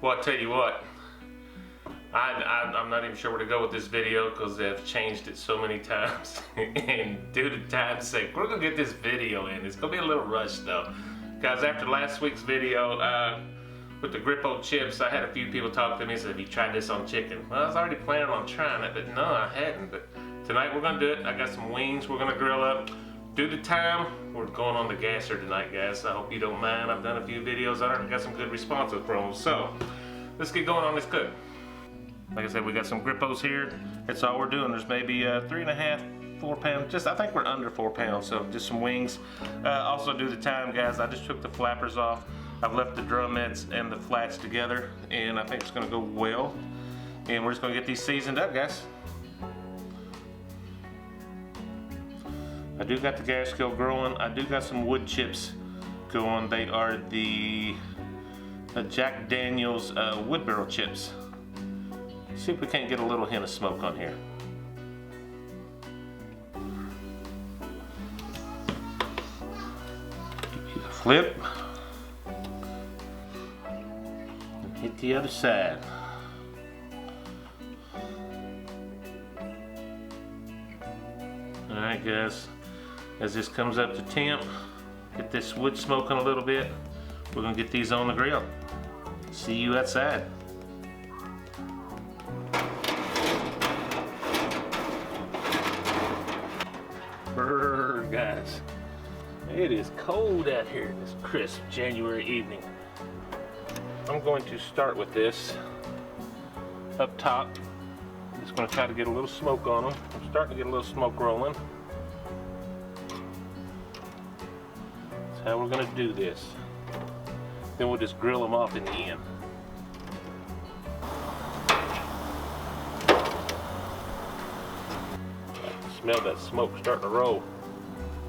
Well, I tell you what, I'm not even sure where to go with this video because they've changed it so many times. And due to time's sake, we're gonna get this video in. It's gonna be a little rushed though. Guys, after last week's video with the Grippo chips, I had a few people talk to me and said, have you tried this on chicken? Well, I was already planning on trying it, but no, I hadn't. But tonight we're gonna do it. I got some wings we're gonna grill up. Due to time, we're going on the gasser tonight, guys. I hope you don't mind. I've done a few videos on it and got some good responses from them. So, let's get going on this cook. Like I said, we got some Grippos here. That's all we're doing. There's maybe 3.5, 4 pounds. I think we're under 4 pounds, so just some wings. Also due to time, guys, I just took the flappers off. I've left the drumettes and the flats together, and I think it's gonna go well. And we're just gonna get these seasoned up, guys. I do got the gas skill growing. I do got some wood chips going. They are the Jack Daniel's wood barrel chips. See if we can't get a little hint of smoke on here. Give you the flip. And hit the other side. Alright guys, as this comes up to temp, get this wood smoking a little bit. We're gonna get these on the grill. See you outside. Brrr, guys, it is cold out here this crisp January evening. I'm going to start with this up top. I'm just going to try to get a little smoke on them. I'm starting to get a little smoke rolling. That's how we're going to do this. Then we'll just grill them off in the end. Smell that smoke starting to roll.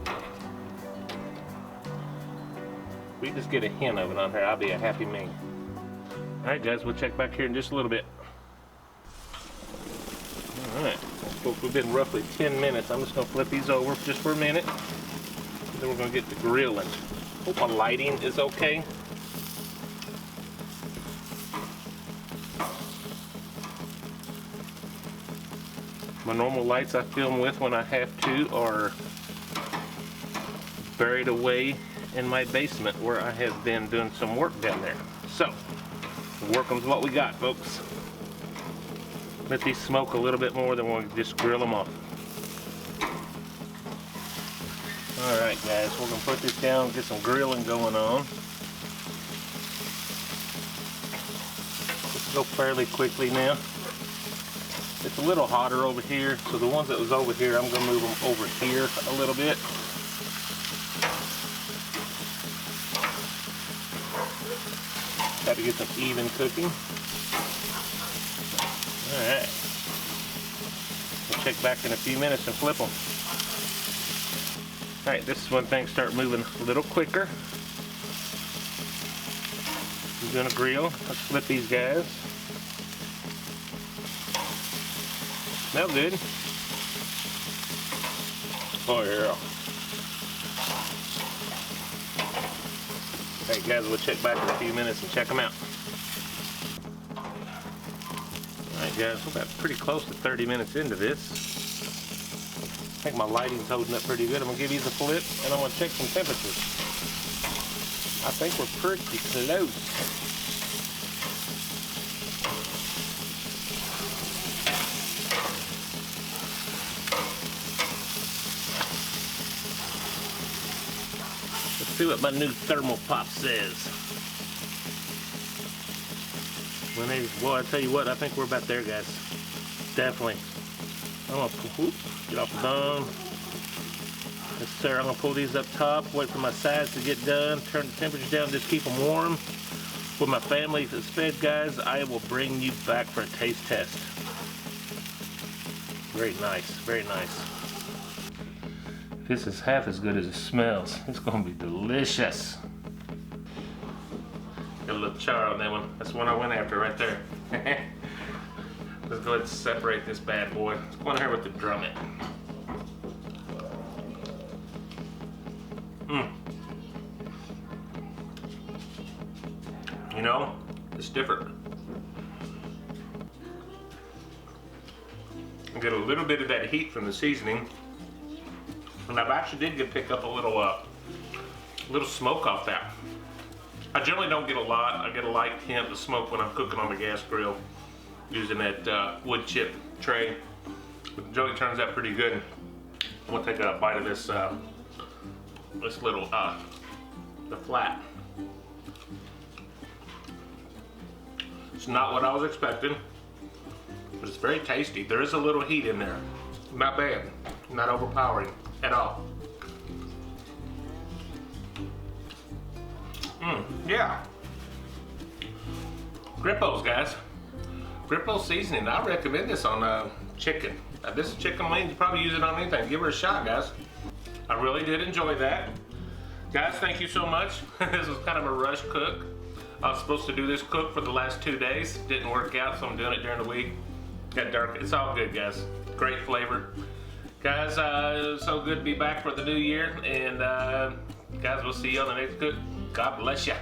If we just get a hint of it on here, I'll be a happy man. Alright guys, we'll check back here in just a little bit. Alright, folks, we've been roughly 10 minutes. I'm just going to flip these over just for a minute. Then we're going to get to grilling. Hope my lighting is okay. My normal lights I film with when I have to are buried away in my basement where I have been doing some work down there. So, working with what we got, folks. Let these smoke a little bit more, then we'll just grill them off. Alright guys, we're going to put this down and get some grilling going on. Let's go fairly quickly now. It's a little hotter over here, so the ones that was over here, I'm going to move them over here a little bit. Got to get some even cooking. Alright. We'll check back in a few minutes and flip them. Alright, this is when things start moving a little quicker. I'm going to grill. Let's flip these guys. Smell good. Oh yeah. Alright guys, we'll check back in a few minutes and check them out. Alright guys, we're about pretty close to 30 minutes into this. I think my lighting's holding up pretty good. I'm going to give these a flip and I'm going to check some temperatures. I think we're pretty close. See what my new thermal pop says. Well, I tell you what, I think we're about there, guys. Definitely. I'm gonna get off the bone. Yes, sir. I'm gonna pull these up top. Wait for my sides to get done. Turn the temperature down. Just keep them warm. When my family is fed, guys, I will bring you back for a taste test. Very nice. Very nice. This is half as good as it smells. It's gonna be delicious. Got a little char on that one. That's the one I went after right there. Let's go ahead and separate this bad boy. Let's go in here with the drummet. You know, it's different. and get a little bit of that heat from the seasoning. And I've actually did pick up a little smoke off that. I generally don't get a lot. I get a light hint of smoke when I'm cooking on the gas grill using that wood chip tray. But it generally turns out pretty good. I'm gonna take a bite of this this little the flat. It's not what I was expecting, but it's very tasty. There is a little heat in there. Not bad, not overpowering at all. Yeah. Grippo's, guys. Grippo seasoning. I recommend this on chicken. This is chicken wings. You probably use it on anything. Give her a shot, guys. I really did enjoy that. Guys, thank you so much. This was kind of a rush cook. I was supposed to do this cook for the last 2 days. Didn't work out, so I'm doing it during the week. Got dark. It's all good, guys. Great flavor. Guys, so good to be back for the new year. And guys, we'll see you on the next cook. God bless you.